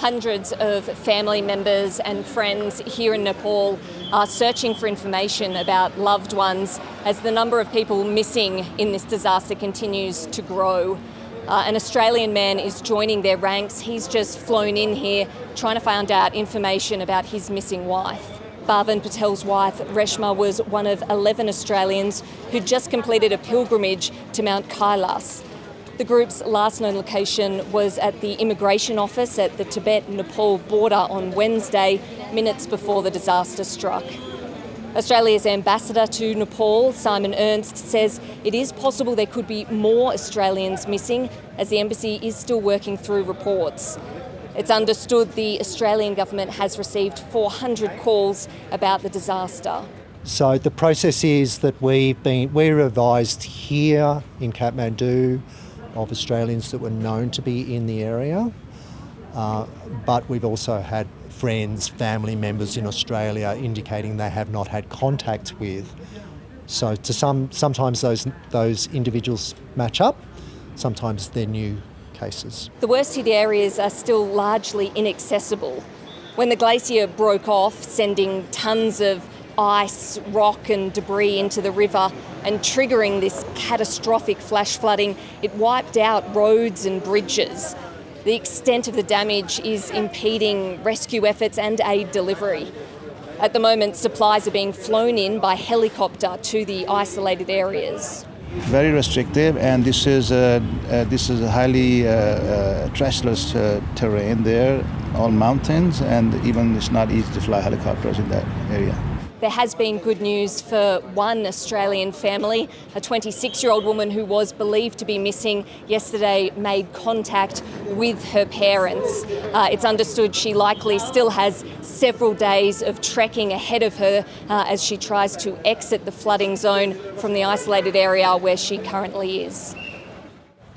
Hundreds of family members and friends here in Nepal are searching for information about loved ones as the number of people missing in this disaster continues to grow. An Australian man is joining their ranks. He's just flown in here trying to find out information about his missing wife. Bhavan Patel's wife, Reshma, was one of 11 Australians who'd just completed a pilgrimage to Mount Kailas. The group's last known location was at the Immigration Office at the Tibet-Nepal border on Wednesday, minutes before the disaster struck. Australia's ambassador to Nepal, Simon Ernst, says it is possible there could be more Australians missing as the embassy is still working through reports. It's understood the Australian government has received 400 calls about the disaster. So the process is that we're advised here in Kathmandu of Australians that were known to be in the area, but we've also had friends, family members in Australia indicating they have not had contact with. So sometimes those individuals match up, sometimes they're new cases. The worst hit areas are still largely inaccessible. When the glacier broke off, sending tons of ice, rock and debris into the river and triggering this catastrophic flash flooding, it wiped out roads and bridges. The extent of the damage is impeding rescue efforts and aid delivery. At the moment, supplies are being flown in by helicopter to the isolated areas. Very restrictive, and this is a highly treacherous terrain there, all mountains, and even it's not easy to fly helicopters in that area. There has been good news for one Australian family. A 26-year-old woman who was believed to be missing yesterday made contact with her parents. It's understood she likely still has several days of trekking ahead of her as she tries to exit the flooding zone from the isolated area where she currently is.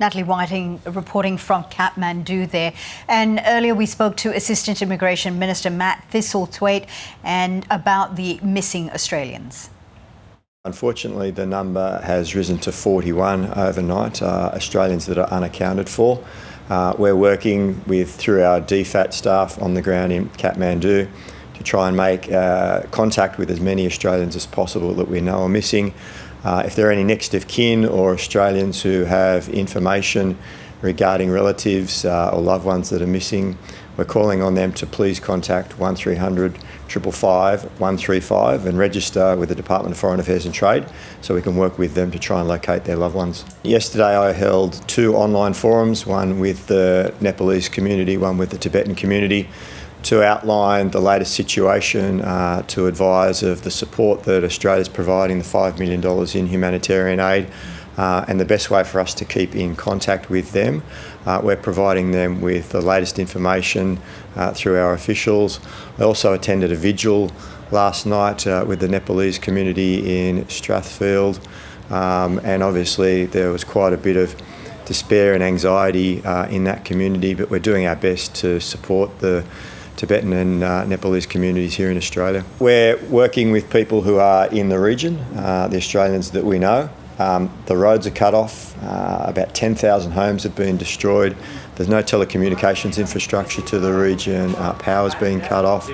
Natalie Whiting reporting from Kathmandu there. And earlier we spoke to Assistant Immigration Minister Matt Thistlethwaite and about the missing Australians. Unfortunately, the number has risen to 41 overnight, Australians that are unaccounted for. We're working through our DFAT staff on the ground in Kathmandu to try and make contact with as many Australians as possible that we know are missing. If there are any next of kin or Australians who have information regarding relatives or loved ones that are missing, we're calling on them to please contact 1300 555 135 and register with the Department of Foreign Affairs and Trade so we can work with them to try and locate their loved ones. Yesterday I held 2 online forums, one with the Nepalese community, one with the Tibetan community, to outline the latest situation, to advise of the support that Australia is providing, the $5 million in humanitarian aid, and the best way for us to keep in contact with them. We're providing them with the latest information through our officials. I also attended a vigil last night with the Nepalese community in Strathfield, and obviously there was quite a bit of despair and anxiety in that community, but we're doing our best to support the Tibetan and Nepalese communities here in Australia. We're working with people who are in the region, the Australians that we know. The roads are cut off, about 10,000 homes have been destroyed. There's no telecommunications infrastructure to the region, power's being cut off.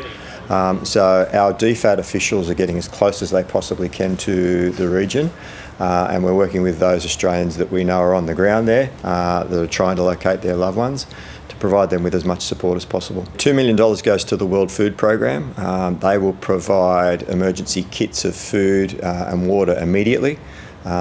So our DFAT officials are getting as close as they possibly can to the region, and we're working with those Australians that we know are on the ground there, that are trying to locate their loved ones, to provide them with as much support as possible. $2 million goes to the World Food Programme. They will provide emergency kits of food and water immediately.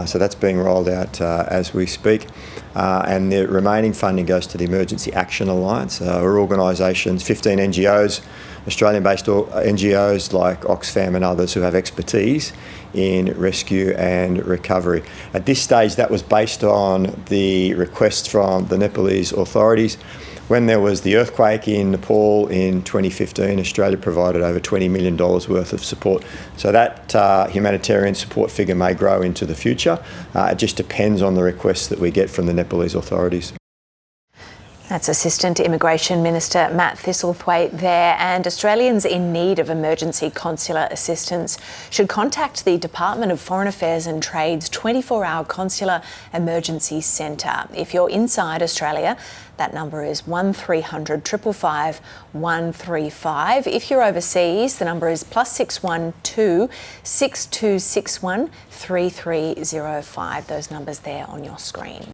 So that's being rolled out as we speak. And the remaining funding goes to the Emergency Action Alliance. We're organisations, 15 NGOs, Australian-based NGOs like Oxfam and others who have expertise in rescue and recovery. At this stage, that was based on the requests from the Nepalese authorities. When there was the earthquake in Nepal in 2015, Australia provided over $20 million worth of support. So that humanitarian support figure may grow into the future. It just depends on the requests that we get from the Nepalese authorities. That's Assistant Immigration Minister Matt Thistlethwaite there, and Australians in need of emergency consular assistance should contact the Department of Foreign Affairs and Trade's 24-hour Consular Emergency Centre. If you're inside Australia, that number is 1300 555 135. If you're overseas, the number is +612 6261 3305. Those numbers there on your screen.